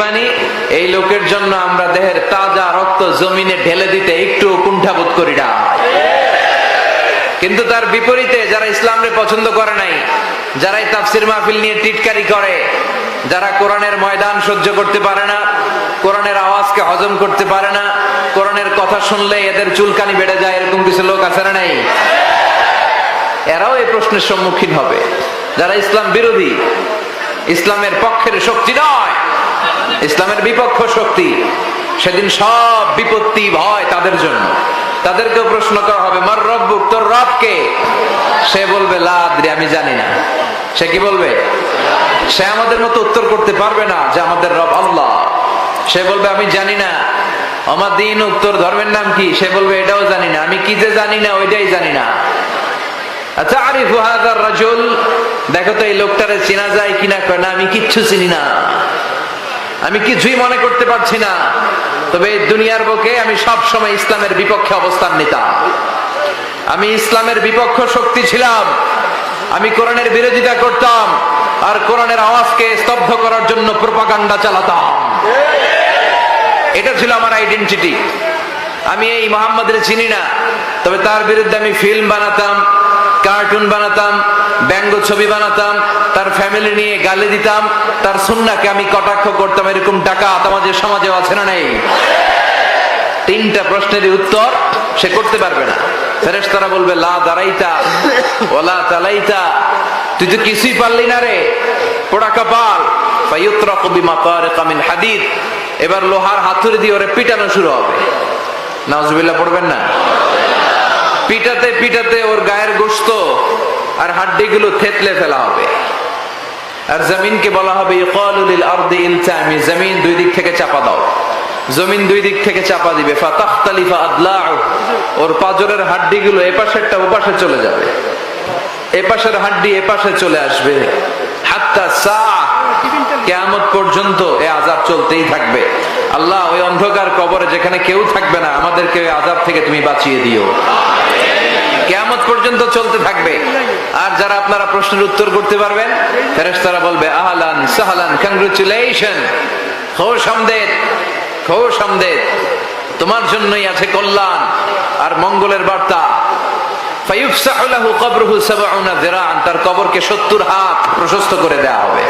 বেঈমানি, এই লোকের জন্য আমরা দেহের তাজা রক্ত জমিনে ঢেলে দিতে একটু কুণ্ঠাবোধ করি না। কিন্তু তার বিপরীতে যারা ইসলামকে পছন্দ করে নাই, যারা এই তাফসির মাহফিল নিয়ে টিটকারি করে, যারা কোরআনের ময়দান সহ্য করতে পারে না, কোরআনের আওয়াজকে হজম করতে পারে না, কোরআনের কথা শুনলে এদের চুলকানি বেড়ে যায়, এরকম কিছু লোক আছে না নাই? এরাও এই প্রশ্নের সম্মুখীন হবে। যারা ইসলাম বিরোধী, ইসলামের পক্ষের শক্তি নয়, ইসলামের বিপক্ষ শক্তি, সেদিন সব বিপত্তি ভয় তাদের জন্য। তাদেরকেও প্রশ্ন করা হবে, মার রব্বুক, তোর রব কে? সে বলবে লা আদরি, আমি জানি না। সে কি বলবে? সে আমাদের মতো উত্তর করতে পারবে না যে আমাদের রব আল্লাহ। সে বলবে আমি জানি না। আমার দিন, উত্তর ধর্মের নাম কি? সে বলবে এটাও জানি না। আমি কি যে জানি না ওইটাই জানি না। আচ্ছা, আরিফু হাযার রাজুল, দেখো তো এই লোকটারে চেনা যায় কিনা। কয় না, আমি কিচ্ছু চিনি না, আমি কিছুই মনে করতে পারছি না। তবে এই দুনিয়ার বুকে আমি সব সময় ইসলামের বিপক্ষে অবস্থান নিতাম। আমি ইসলামের বিপক্ষ শক্তি ছিলাম। আমি কোরআনের বিরোধিতা করতাম আর কোরআনের আওয়াজকে স্তব্ধ করার জন্য প্রোপাগান্ডা চালাতাম। এটা ছিল আমার আইডেন্টিটি। আমি এই মুহাম্মদের চিনি না, তবে তার বিরুদ্ধে আমি ফিল্ম বানাতাম, কার্টুন বানাতাম, ব্যঙ্গ ছবি বানাতাম, তার ফ্যামিলি নিয়ে গালি দিতাম, তার সুন্নাহকে আমি কটাক্ষ করতাম। এরকম টাকা আমাদের সমাজে আছে না নেই? তিনটা প্রশ্নের উত্তর সে করতে পারবে না। ফেরেশতারা বলবে লা দারাইতা ওয়ালা তালাইতা, তুই তো কিছুই পারলি না রে, পোড়া কপাল। ফায়ুতরাকু বিমাতারিকা মিন হাদিদ, এবার লোহার হাতুড়ি দিয়ে ওরে পিটানো শুরু হবে। নাউজুবিল্লাহ পড়বেন না? পিটাতে পিটাতে ওর গায়ের গোশত আর হাড্ডিগুলো থেতলে ফেলা হবে। আর জমিনকে বলা হবে ইকালু লিল আরদি ইলতামি, জমিন দুই দিক থেকে চাপা দাও। জমিন দুই দিক থেকে চাপা দিবে। ফাতাখতালিফা আদলাউ, ওর পাজরের হাড্ডিগুলো এপাশেরটা ওপাশে চলে যাবে, এপাশের হাড্ডি এপাশে চলে আসবে। হাত্তা সাআ, কিয়ামত পর্যন্ত এই আযাব চলতেই থাকবে। আল্লাহ, ওই অন্ধকার কবরে যেখানে কেউ থাকবে না, আমাদেরকে ওই আযাব থেকে তুমি বাঁচিয়ে দিও। কিয়ামত পর্যন্ত চলতে থাকবে। আর যারা আপনারা প্রশ্নের উত্তর করতে পারবেন, ফেরেশতারা বলবে আহলান সাহলান, কংগ্রাচুলেশন, খুশ আমদেদ, খুশ আমদেদ, তোমার জন্যই আছে কল্যাণ আর মঙ্গলের বার্তা। ফায়ুফসাহু লাহু কবরুহু ৭০ যিরাআন, তার কবরকে ৭০ হাত প্রশস্ত করে দেয়া হবে।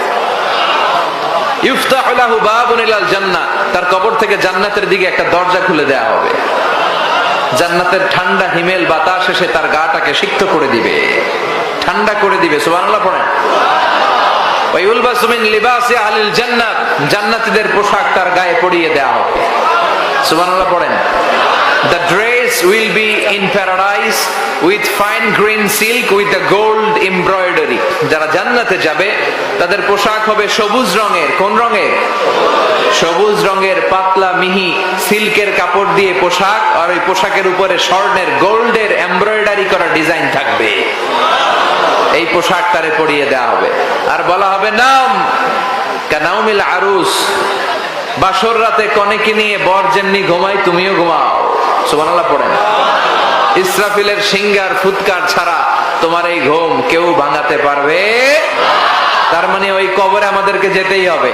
ইফতাহু লাহু বাবুন ইলাল জান্নাহ, তার কবর থেকে জান্নাতের দিকে একটা দরজা খুলে দেয়া হবে। জান্নাতের ঠান্ডা হিমেল বাতাস এসে তার গাটাকে সিক্ত করে দিবে, ঠান্ডা করে দিবে। সুবহানাল্লাহ পড়েন। ওয়া ইউলবাসু মিন লিবাসি আহলিল জান্নাত, জান্নাতীদের পোশাক তার গায়ে পরিয়ে দেয়া হবে। সুবহানাল্লাহ পড়েন। The dress will be in paradise with fine green silk with a gold embroidery. যারা জান্নাতে যাবে তাদের পোশাক হবে সবুজ রঙের। কোন রঙের? সবুজ রঙের পাতলা মিহি সিল্কের কাপড় দিয়ে পোশাক, আর ওই পোশাকের উপরে স্বর্ণের গোল্ডের এমব্রয়ডারি করা ডিজাইন থাকবে। এই পোশাক তারে পরিয়ে দেওয়া হবে। আর বলা হবে নাম কানাউমিল আরুস, বাসর রাতে কনেকে নিয়ে বর যেমনি ঘুমায় তুমিও ঘুমাও। সুবহানাল্লাহ পড়েন। ইসরাফিলের সিঙ্গার ফুৎকার ছাড়া তোমার এই ঘুম কেউ ভাঙাতে পারবে। তার মানে ওই কবরে আমাদেরকে যেতেই হবে,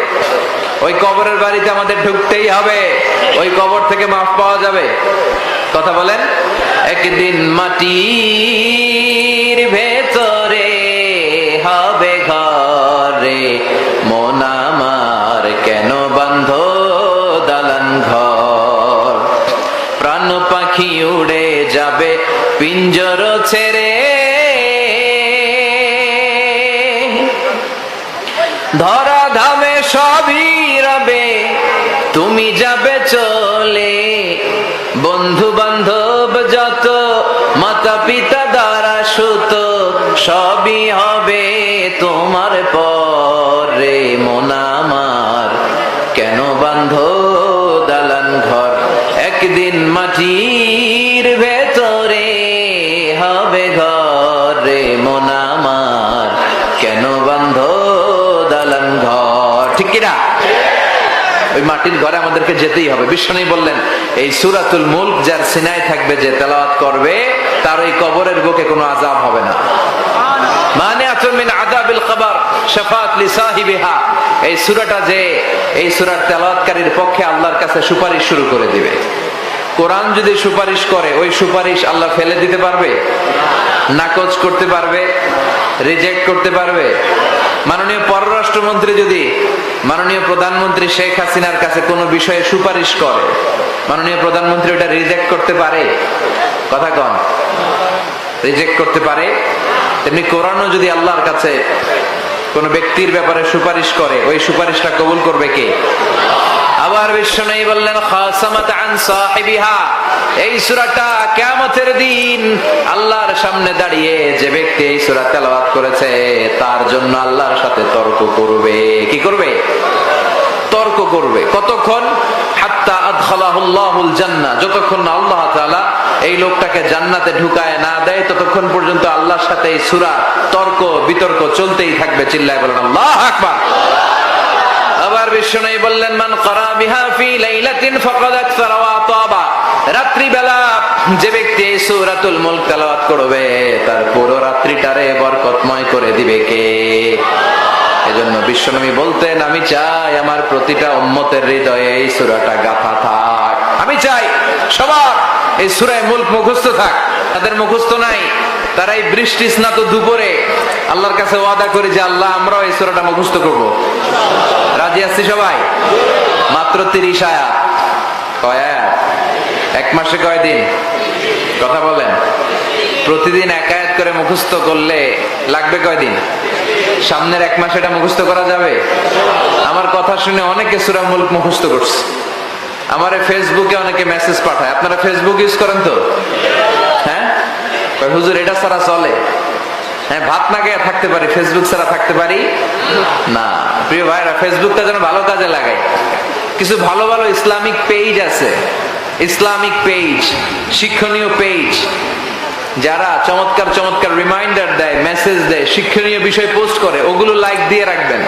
ওই কবরের বাড়িতে আমাদের ঢুকতেই হবে, ওই কবর থেকে মাফ পাওয়া যাবে। কথা বলেন। একদিন মাটির ভেতরে হবে ঘরে, মন আমার কেন বান্ধ দালান ঘর, প্রাণ পাখি উড়ে যাবে পিঞ্জর ছেড়ে, ধরা ধামে সবই রবে তুমি যাবে চলে, বন্ধু বান্ধব যত মাতা পিতা দ্বারা সুত সবই হবে তোমার পরে, মন আমার কেন বান্ধ দালান ঘর, একদিন মাটির ভেতরে হবে ঘরে, মন আমার কেন বান্ধ দালান ঘর। ঠিক কিনা? ওই মাটির ঘরে আমাদেরকে যেতেই হবে। বিষ্ণু বললেন এই সূরাতুল মুলক যার সিনায় থাকবে, যে তেলাওয়াত করবে, তার ওই কবরের বুকে কোনো আযাব হবে না। মানে নাজাতুম মিন আযাবিল কবর শাফাআত লিসাহিবিহা। এই সূরাটা যে এই সূরার তেলাওয়াতকারীর পক্ষে আল্লাহর কাছে সুপারিশ শুরু করে দিবে। কোরআন যদি সুপারিশ করে, ওই সুপারিশ আল্লাহ ফেলে দিতে পারবে? নাকচ করতে পারবে? রিজেক্ট করতে পারবে? মাননীয় পররাষ্ট্রমন্ত্রী যদি মাননীয় প্রধানমন্ত্রী শেখ হাসিনার কাছে কোনো বিষয়ে সুপারিশ করে, মাননীয় প্রধানমন্ত্রী ওটা রিজেক্ট করতে পারে? কথা কন, রিজেক্ট করতে পারে? তেমনি কোরআনও যদি আল্লাহর কাছে কোন ব্যক্তির ব্যাপারে সুপারিশ করে, ওই সুপারিশটা কবুল করবে কে? আবার বিশ্বনবী বললেন খাসামাত আন সাহিবিহা, এই সূরাটা কিয়ামতের দিন আল্লাহর সামনে দাঁড়িয়ে যে ব্যক্তি এই সূরা তেলাওয়াত করেছে তার জন্য আল্লাহর সাথে তর্ক করবে। কি করবে? তর্ক করবে। কতক্ষণ? হাত্তা আদখালাহুল্লাহুল জান্নাহ, যতক্ষণ না আল্লাহ তাআলা এই লোকটাকে জান্নাতে ঢুকায় না দেয় ততক্ষণ পর্যন্ত আল্লাহর সাথে এই সূরা তর্ক বিতর্ক চলতেই থাকবে। চিল্লায় বলেন আল্লাহু আকবার। আবার বিশ্বনবী বললেন মান ক্বারা বিহা ফি লাইলাতিন ফাকাদ আকসারা ওয়া তাবা, রাত্রি বেলা যে ব্যক্তি সূরাতুল মুলক তেলাওয়াত করবে তার পুরো রাত্রিটারে বরকতময় করে দিবে কে? এজন্য বিশ্বনবী বলতেন আমি চাই আমার প্রতিটা উম্মতের হৃদয়ে এই সূরাটা গাঁথা থাক। আমি চাই সবার এই সূরা মুলক মুখস্থ থাক। তাদের মুখস্থ নাই, তারা এই বৃষ্টি স্নাত দুপুরে আল্লাহর কাছে ওয়াদা করে যে আল্লাহ আমরাও এই সূরাটা মুখস্থ করব। রাজি আছি সবাই? মাত্র 30 আয়াত। কয় আয়াত? এক মাসে কয় দিন? কথা বলেন। প্রতিদিন এক আয়াত করে মুখস্থ করলে লাগবে কয় দিন? সামনের এক মাসে এটা মুখস্থ করা যাবে? আমার কথা শুনে অনেকে সূরা মুলক মুখস্থ করছে। আমারে ফেসবুকে অনেকে মেসেজ পাঠায়। আপনারা ফেসবুক ইউজ করেন তো? হ্যাঁ, হুজুর এটা ছাড়া চলে? হ্যাঁ, ভাত না খেয়ে থাকতে পারি, ফেসবুক ছাড়া থাকতে পারি না। প্রিয় ভাইরা, ফেসবুকটা যেন ভালো কাজে লাগাই। কিছু ভালো ভালো ইসলামিক পেজ আছে, ইসলামিক পেজ, শিক্ষণীয় পেজ, যারা চমৎকার চমৎকার রিমাইন্ডার দেয়, মেসেজ দেয়, শিক্ষণীয় বিষয় পোস্ট করে, ওগুলো লাইক দিয়ে রাখবেন।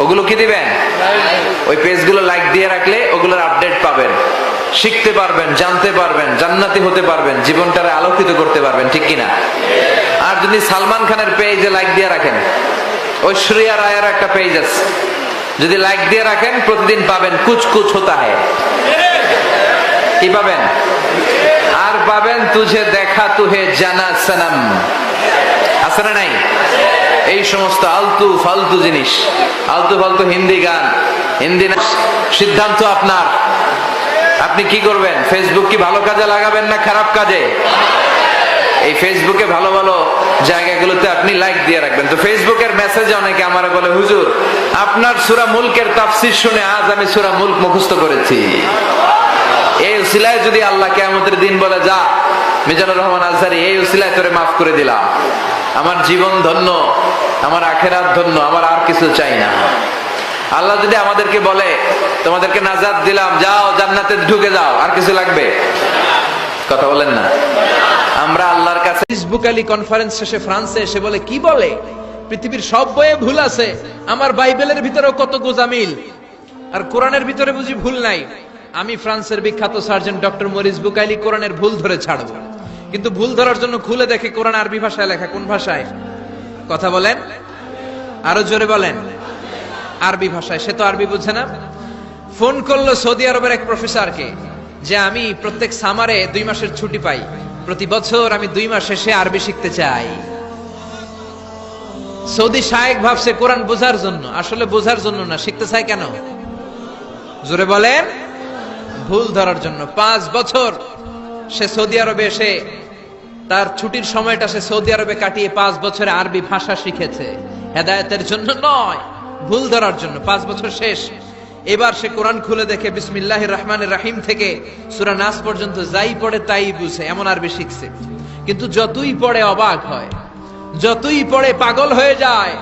ওগুলো কি দিবেন? ওই পেজগুলো লাইক দিয়ে রাখলে ওগুলোর আপডেট পাবেন, শিখতে পারবেন, জানতে পারবেন, জান্নাতি হতে পারবেন, জীবনটারে আলোকিত করতে পারবেন। ঠিক কিনা? আর যদি সালমান খানের পেজে লাইক দিয়ে রাখেন, ঐশ্বরিয়া রায়ের একটা পেজ আছে, যদি লাইক দিয়ে রাখেন প্রতিদিন পাবেন কুছ কুছ হোতা হ্যায়। কি পাবেন? আর পাবেন তুঝে দেখা তুহে জানা সনম। আছে না নাই? এই সমস্ত আলতু ফালতু জিনিস, আলতু ফালতু হিন্দি গান, হিন্দি না, সিদ্ধান্ত আপনার। আপনি কি করবেন? ফেসবুক কি ভালো কাজে লাগাবেন না খারাপ কাজে? এই ফেসবুকে ভালো ভালো জায়গাগুলোতে আপনি লাইক দিয়ে রাখবেন। তো ফেসবুকের মেসেজে অনেকে আমারে বলে হুজুর আপনার সূরা মুলকের তাফসীর শুনে আজ আমি সূরা মুলক মুখস্থ করেছি। এই উসিলায় যদি আল্লাহ কিয়ামতের দিন বলে যা মিজানুর রহমান আজহারি, এই উসিলায় তোরে মাফ করে দিলাম, আমার জীবন ধন্য, আমার আখিরাত ধন্য, আমার আর কিছু চাই না। আল্লাহ যদি আমাদেরকে বলে তোমাদেরকে নাজাত দিলাম, যাও জান্নাতে ঢুকে যাও, আর কিছু লাগবে? কথা বলেন না। আমরা আল্লাহর কাছে ফেসবুক আলী কনফারেন্স শেষে ফ্রান্সে এসে বলে কি বলে পৃথিবীর সব বইয়ে ভুল আছে, আমার বাইবেলের ভিতরেও কত গোজামিল, আর কোরআনের ভিতরে বুঝি ভুল নাই। আমি ফ্রান্সের বিখ্যাত সার্জন ডক্টর মরিস বুকাইলি কোরআনের ভুল ধরে ছাড়বো, কিন্তু ভুল ধরার জন্য খুলে দেখে কোরআন আরবি ভাষায় লেখা। কোন ভাষায়? কথা বলেন, আরো জোরে বলেন। আরবি ভাষায়। সে তো আরবি বুঝে না। ফোন করলো সৌদি আরবের এক প্রফেসরকে যে আমি প্রত্যেক সামারে 2 মাসের ছুটি পাই, প্রতি বছর আমি 2 মাস শেষে আরবি শিখতে চাই। সৌদি শায়েখ ভাবছে কোরআন বোঝার জন্য, আসলে বোঝার জন্য না। শিখতে চায় কেন? জোরে বলেন। ভুল ধরার জন্য। 5 বছর সে সৌদি আরবে এসে তার ছুটির সময়টা সে সৌদি আরবে কাটিয়ে 5 বছরে আরবি ভাষা শিখেছে। হেদায়েতের জন্য নয়, ভুল ধরার জন্য। 5 বছর শেষ। এবার সে কোরআন খুলে দেখে বিসমিল্লাহির রহমানির রহিম থেকে সূরা নাস পর্যন্ত যাই পড়ে তাই বুঝে, এমন আরবি শিখছে। কিন্তু যতই পড়ে অবাক হয়, যতই পড়ে পাগল হয়ে যায়।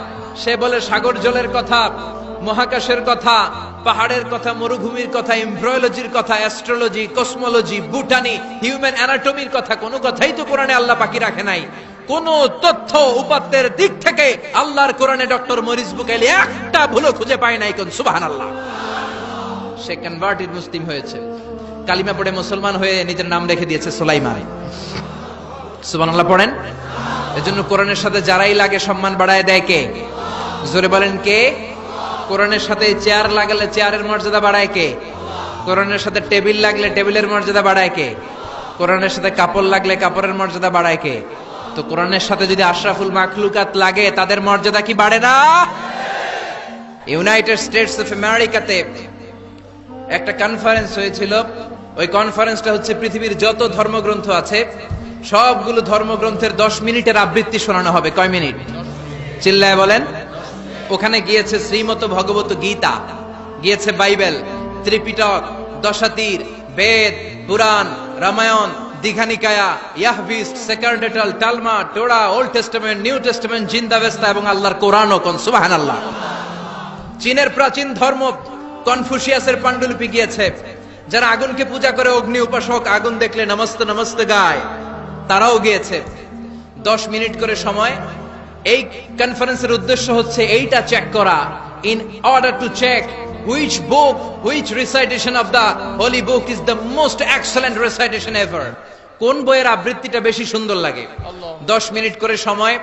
সে বলে সাগর জলের কথা, মহাকাশের কথা, পাহাড়ের কথা, মরুভূমির কথা, এমব্রয়োলজির কথা, অ্যাস্ট্রোলজি, কসমোলজি, বুটানি, হিউম্যান অ্যানাটমির কথা, কোনো কথাই তো কোরআনে আল্লাহ বাকি রাখে নাই। কোন তথ্য উপাত্তের দিক থেকে আল্লাহর কোরআনে ডক্টর মরিস বুকাইলি একটা ভুলও খুঁজে পায় নাই। কোন সুবহানাল্লাহ। সে কনভার্টেড মুসলিম হয়েছে, কালিমা পড়ে মুসলমান হয়ে নিজের নাম রেখে দিয়েছে সুলাইমান। সুবহানাল্লাহ পড়েন। এজন্য কোরআনের সাথে যারাই লাগে সম্মান বাড়ায় দেয় কে? জোরে বলেন কে? কোরআনের সাথে চেয়ার লাগালে চেয়ারের মর্যাদা বাড়ায় কে? কোরআনের সাথে টেবিল লাগলে টেবিলের মর্যাদা বাড়ায় কে? কোরআনের সাথে কাপড় লাগলে কাপড়ের মর্যাদা বাড়ায় কে? তো কোরআনের সাথে যদি আশরাফুল মাখলুকাত লাগে তাদের মর্যাদা কি বাড়ে না? ইউনাইটেড স্টেটস অফ আমেরিকাতে একটা কনফারেন্স হয়েছিল। ওই কনফারেন্সটা হচ্ছে পৃথিবীর যত ধর্মগ্রন্থ আছে সবগুলো ধর্মগ্রন্থের 10 মিনিটের আবৃত্তি শোনানো হবে। কয় মিনিট? চিল্লায় বলেন। ওখানে গিয়েছে শ্রীমত ভগবত গীতা, গিয়েছে বাইবেল, ত্রিপিটক, দশাতীর, বেদ, পুরাণ, রামায়ণ, দীঘানিকায়া, ইয়াহবিস, সেকারডেটাল, Talmud, Torah, old testament, new testament, Zend Avesta এবং আল্লাহর কোরআনও। কোন সুবহানাল্লাহ। চীনের প্রাচীন ধর্ম কনফুসিয়াসের পাণ্ডুলিপি গিয়েছে। যারা আগুনকে পূজা করে, অগ্নি উপাসক, আগুন দেখলে নমস্তে নমস্তে গায়, তারাও গিয়েছে। 10 মিনিট করে সময়। এই কনফারেন্সের উদ্দেশ্য হচ্ছে এইটা চেক করা, in order to check which book, which recitation of the holy book is the most excellent recitation ever. কোন বইয়ের আবৃত্তিটা বেশি সুন্দর লাগে। 10 মিনিট করে সময়।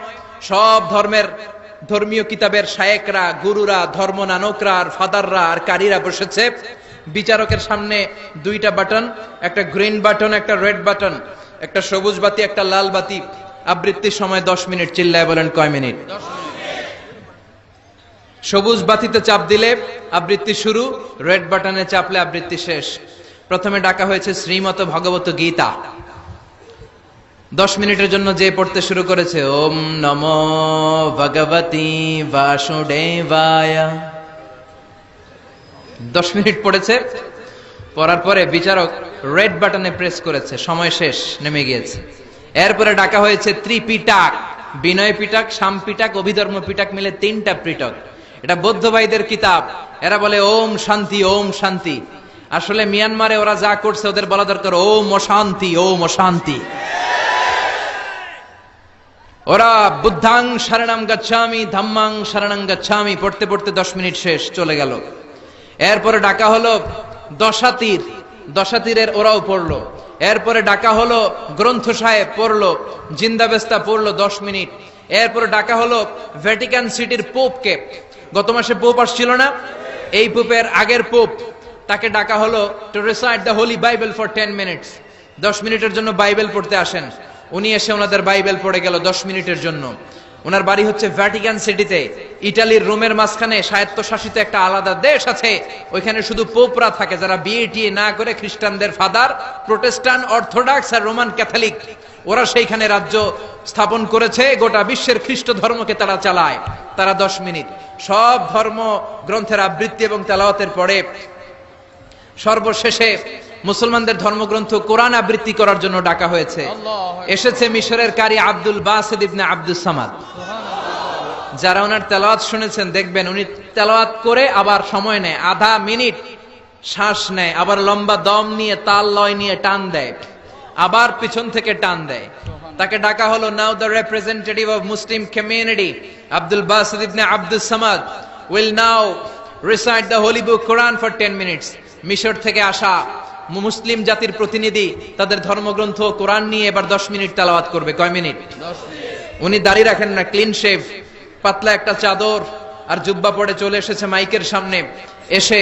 সব ধর্মের ধর্মীয় কিতাবের শায়েকরা, গুরুরা, ধর্ম নানকরা আর ফাদাররা আর কারীরা বসেছে। বিচারকের সামনে 2টা বাটন, একটা গ্রিন বাটন, একটা রেড বাটন, একটা সবুজ বাতি, একটা লাল বাতি। আবৃত্তির সময় 10 মিনিট। চিল্লায় বলেন কয় মিনিট? সবুজ বাতিতে চাপ দিলে আবৃত্তি শুরু, রেড বাটনে চাপলে আবৃত্তি শেষ। প্রথমে ডাকা হয়েছে শ্রীমত ভগবত গীতা। 10 মিনিটের জন্য যে পড়তে শুরু করেছে, ওম নমো ভগবতী বাসুদেবায়। 10 মিনিট পড়েছে। পড়ার পরে বিচারক রেড বাটনে প্রেস করেছে, সময় শেষ, নেমে গিয়েছে। এরপরে ডাকা হয়েছে ত্রিপিটক, বিনয় পিটক, শাম পিটক, অভিধর্ম পিটক মিলে 3টা পিটক। এটা বৌদ্ধ ভাইদের কিতাব। এরা বলে ওম শান্তি, ওম শান্তি। আসলে মিয়ানমারে ওরা যা করছে ওদের বলা দরকার ওম অশান্তি, ওম অশান্তি। ওরা বুদ্ধাং শরণং গচ্ছামি, ধাম্মাং শরণং গচ্ছামি পড়তে পড়তে 10 মিনিট শেষ, চলে গেল। এরপরে ডাকা হলো দশাতীর, দশাতীরের ওরাও পড়লো। এরপরে ডাকা হলো গ্রন্থ সাহেব, পড়লো। জিন্দাবেস্তা পড়লো 10 মিনিট। এরপরে ডাকা হলো ভ্যাটিকান সিটির পোপকে। গত মাসে পোপ আসছিল না? এই পোপের আগের পোপ, তাকে ডাকা হলো to recite the Holi Bible for 10 minutes. 10 মিনিটের জন্য বাইবেল পড়তে আসেন। উনি এসে ওনাদের বাইবেল পড়ে গেল 10 মিনিটের জন্য। ওনার বাড়ি হচ্ছে ভ্যাটিকান সিটিতে, ইটালির রোমের মাঝখানে স্বায়ত্তশাসিত একটা আলাদা দেশ আছে। ওইখানে শুধু পোপরা থাকে, যারা বিয়ে টিয়ে না করে, খ্রিস্টানদের ফাদার, প্রোটেস্ট্যান্ট, অর্থোডক্স আর রোমান ক্যাথলিক, ওরা সেইখানে রাজ্য স্থাপন করেছে। গোটা বিশ্বের খ্রিস্ট ধর্মকে তারা চালায়। তারা 10 মিনিট সব ধর্ম গ্রন্থের আবৃত্তি এবং তেলাওয়াতের পরে সর্বশেষে মুসলমানদের ধর্মগ্রন্থ কোরআন আবৃত্তি করার জন্য ডাকা হয়েছে। এসেছে মিশরের কারি Abdul Basit ibn Abdus Samad. যারা ওনার তেলাওয়াত শুনেছেন দেখবেন উনি তেলাওয়াত করে আবার সময় নেয়, আধা মিনিট শ্বাস নেয়, আবার লম্বা দম নিয়ে তাল লয় নিয়ে টান দেয়, আবার পিছন থেকে টান দেয়। তাকে ডাকা হলো now the representative of Muslim community Abdul Basit ibn Abdus Samad will now recite the holy book Quran for 10 minutes. মিশর থেকে আসা মুসলিম জাতির প্রতিনিধি তাদের ধর্মগ্রন্থ কোরআন নিয়ে এবার 10 মিনিট তেলাওয়াত করবে। কয় মিনিট? 10 মিনিট। উনি দাড়ি রাখেন না, ক্লিন শেভ, পাতলা একটা চাদর আর জুব্বা পরে চলে এসেছে মাইকের সামনে। এসে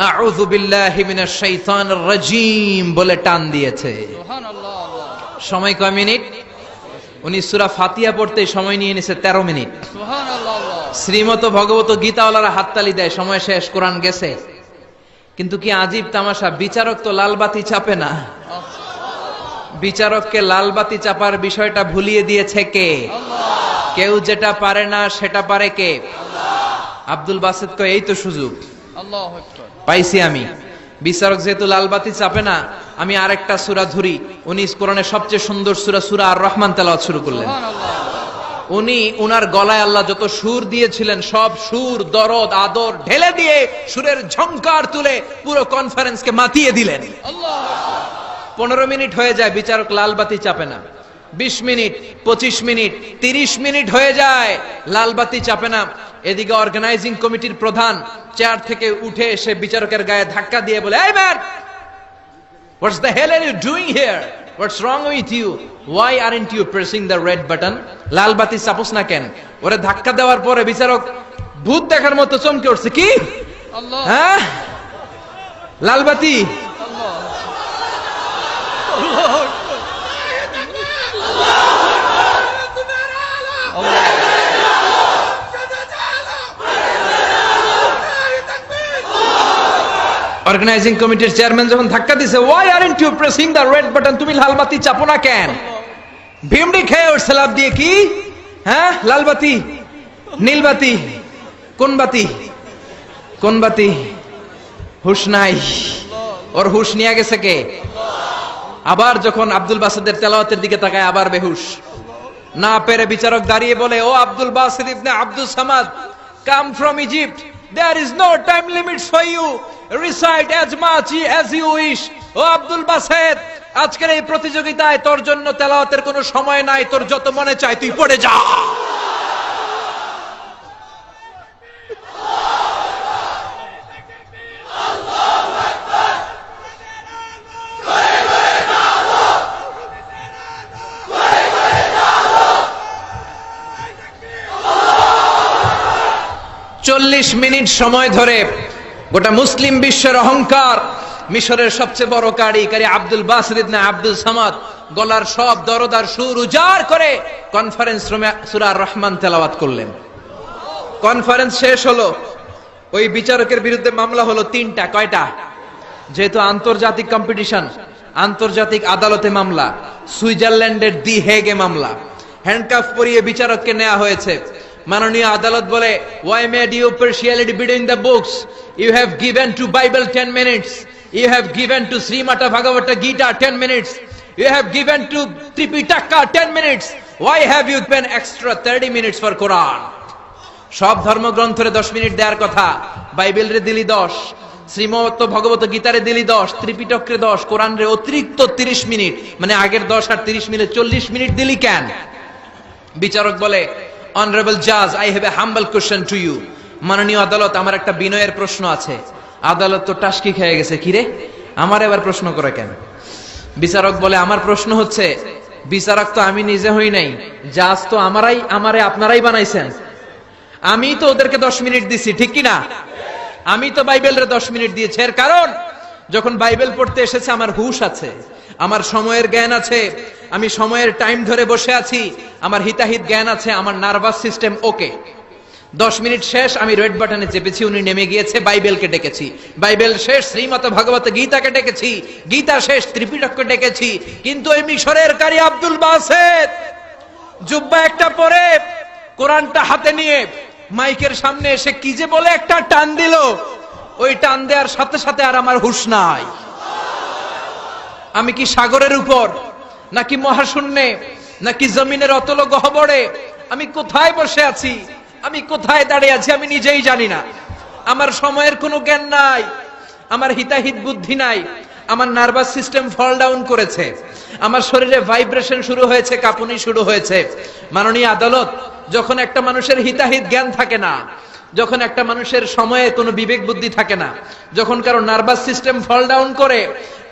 আউযু বিল্লাহি মিনাশ শাইতানির রাজীম বলে টান দিয়েছে। সুবহানাল্লাহ। সময় কয় মিনিট? উনি সূরা ফাতিহা পড়তে সময় নিয়ে নিয়েছে 13 মিনিট। সুবহানাল্লাহ। শ্রীমত ভগবত গীতাওয়ালারা হাততালি দেয়, সময় শেষ, কোরআন গেছে। কিন্তু কি আজীব তামাশা, বিচারক তো লাল বাতি চাপে না। বিচারককে লাল বাতি চাপার বিষয়টা ভুলিয়ে দিয়েছে কে? আল্লাহ। কেউ যেটা পারে না সেটা পারে কে? আল্লাহ। আব্দুল বাসিত কয় এই তো সুযোগ, আল্লাহু আকবার, পাইছি আমি। বিচারক যেহেতু লাল বাতি চাপে না, আমি আরেকটা সূরা ধরি। উনি কোরআনের সবচেয়ে সুন্দর সূরা, সূরা আর রহমান তেলাওয়াত শুরু করলেন। উনি উনার গলায় আল্লাহ যত সুর দিয়েছিলেন সব সুর, দরদ, আদর ঢেলে দিয়ে সুরের ঝংকার তুলে পুরো কনফারেন্সকে মাতিয়ে দিলেন। 15 মিনিট হয়ে যায়, বিচারক লাল বাতি চাপে না। 20 মিনিট, 25 মিনিট, 30 মিনিট হয়ে যায়, লাল বাতি চাপে না। এদিকে অর্গানাইজিং কমিটির প্রধান চেয়ার থেকে উঠে এসে বিচারকের গায়ে ধাক্কা দিয়ে বলে, এই man, what's the hell are you doing here? What's wrong with you, why aren't you pressing the red button? লাল বাতি চাপোস না কেন? ওরে ধাক্কা দেওয়ার পরে বিচারক ভূত দেখার মতো চমকে উঠছে, কি হ্যাঁ লাল বাতি? অর্গানাইজিং কমিটির চেয়ারম্যান যখন ধাক্কা দিছে, why aren't you pressing the red button, তুমি লাল বাতি চাপো না কেন? ভিমড়ি খেয়ে উঠছে লাভ দিয়ে, কি হ্যাঁ লাল বাতি, নীল বাতি, কোন বাতি কোন বাতি? হুশ নাই, ওর হুশ নিয়ে গেছে কে? আবার যখন আব্দুল বাসিদের তেলাওয়াতের দিকে তাকায় আবার বেহুশ। না পেরে বিচারক দাঁড়িয়ে বলে, ও Abdul Basit ibn Abdul Samad, come from Egypt, there is no time limits for you, recite as much as you wish. O Abdul Basit, আজকের এই প্রতিযোগিতায় তোর জন্য তেলাওয়াতের কোনো সময় নাই, তোর যত মনে চায় তুই পড়ে যা। চল্লিশ মিনিট সময় ধরে গোটা মুসলিম বিশ্বের অহংকার, মিশরের সবচেয়ে বড় কারি Abdul Basit ibn Abdul Samad গলার সব দরদার সুর উজাড় করে কনফারেন্স রুমে সূরা আর রহমান তেলাওয়াত করলেন। কনফারেন্স শেষ হলো, ওই বিচারকের বিরুদ্ধে মামলা হলো তিনটা। কয়টা? যেহেতু আন্তর্জাতিক কম্পিটিশন, আন্তর্জাতিক আদালতে মামলা, সুইজারল্যান্ডের দি হেগে মামলা। হ্যান্ডকাফ পরিয়ে বিচারককে নেওয়া হয়েছে। মাননীয় আদালত বলে, why made you partiality between the books? You have given to Bible 10 minutes, you have given to Srimata Bhagavata Gita 10 minutes, you have given to Tripitaka 10 minutes, why have you given extra 30 minutes for Quran? সব ধর্মগ্রন্থরে 10 minute দেওয়ার কথা, বাইবেলরে দিলি 10, শ্রীমত ভগবত গীতারে দিলি 10, ত্রিপিটকরে 10, কোরআনরে অতিরিক্ত 30 minute, মানে আগের 10 আর 30 মিলে 40 minute দিলি কেন? বিচারক বলে, Honorable Judge, I have a humble question to you. মাননীয় আদালত, আমার একটা বিনয়ের প্রশ্ন আছে। আদালত তো টাসকি খেয়ে গেছে, কিরে আমার এবার প্রশ্ন করে কেন? বিচারক বলে, আমার প্রশ্ন হচ্ছে, বিচারক তো আমি নিজে হই নাই, জাজ তো আমারে আপনারাই বানাইছেন। আমি তো ওদেরকে 10 মিনিট দিছি, ঠিক কি না? আমি তো বাইবেলের 10 মিনিট দিয়েছি। এর কারণ, যখন বাইবেল পড়তে এসেছে আমার হুশ আছে, আমার সময়ের জ্ঞান আছে, আমি সময়ের টাইম ধরে বসে আছি, আমার হিতাহিত জ্ঞান আছে, আমার নার্ভাস সিস্টেম ওকে। 10 মিনিট শেষ, আমি রেড বাটনে চেপেছি, উনি নেমে গিয়েছে, বাইবেলকে ডেকেছি, বাইবেল শেষ, শ্রীমত ভগবত গীতাকে ডেকেছি, গীতা শেষ, ত্রিপিটককে ডেকেছি। কিন্তু এই মিশরের কারি আব্দুল বাসিদ জুব্বা একটা পরে কোরআনটা হাতে নিয়ে মাইকের সামনে এসে কি যে বলে একটা টান দিল, ওই টান দেওয়ার সাথে সাথে আর আমার হুশ নাই। আমি কি সাগরের উপর, নাকি মহাশূন্যে, নাকি জমিনের অতল গহ্বরে? আমি কোথায় বসে আছি, আমি কোথায় দাঁড়িয়ে আছি, আমি নিজেই জানি না। আমার সময়ের কোনো জ্ঞান নাই, আমার হিতাহিত বুদ্ধি নাই, আমার নার্ভাস সিস্টেম ফল ডাউন করেছে, আমার শরীরে ভাইব্রেশন শুরু হয়েছে, কাঁপুনি শুরু হয়েছে। মাননীয় আদালত, যখন একটা মানুষের হিতাহিত জ্ঞান থাকে না, যখন একটা মানুষের সময়ে কোনো বিবেক বুদ্ধি থাকে না, যখন কারো নার্ভাস সিস্টেম ফল ডাউন করে,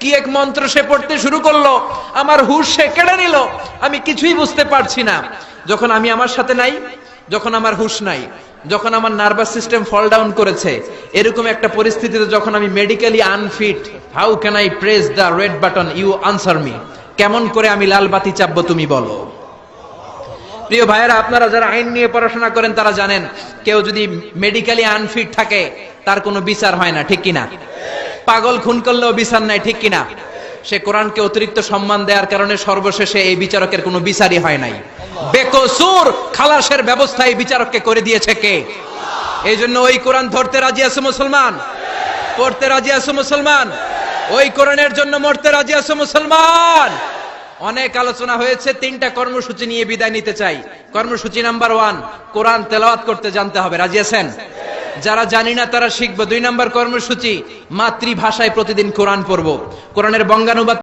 কি এক মন্ত্র সে পড়তে শুরু করলো, আমার হুশ সে কেড়ে নিল, আমি কিছুই বুঝতে পারছি না। যখন আমি আমার সাথে নাই, যখন আমার হুশ নাই, যখন আমার নার্ভাস সিস্টেম ফল ডাউন করেছে, এরকম একটা পরিস্থিতিতে যখন আমি medically unfit, how can I press the red button? You answer me. কেমন করে আমি লাল বাতি চাপবো তুমি বলো? প্রিয় ভাইয়েরা, আপনারা যারা আইন নিয়ে পড়াশোনা করেন তারা জানেন, কেউ যদি মেডিকেলি আনফিট থাকে তার কোনো বিচার হয় না, ঠিক কিনা? পাগল খুন করলেও বিচার নাই, ঠিক কিনা? সে কোরআনকে অতিরিক্ত সম্মান দেওয়ার কারণে সর্বশেষে এই বিচারকের কোনো বিচারই হয় নাই। বেকসুর খালাসের ব্যবস্থা এই বিচারককে করে দিয়েছে কে? এই জন্য ওই কোরআন ধরতে রাজি আছে মুসলমান, পড়তে রাজি আছে মুসলমান, ওই কোরআনের জন্য মরতে রাজি আছে মুসলমান। অনেক আলোচনা হয়েছে, 3টা কর্মসূচি নিয়ে বিদায় নিতে চাই। কর্মসূচি নাম্বার 1, কোরআন তেলাওয়াত করতে জানতে হবে, রাজি আছেন? যারা জানি না তারা শিখবো। 2 নম্বর কর্মসূচি, মাতৃভাষায় প্রতিদিন কোরআন পড়বো, কোরআনের বঙ্গানুবাদ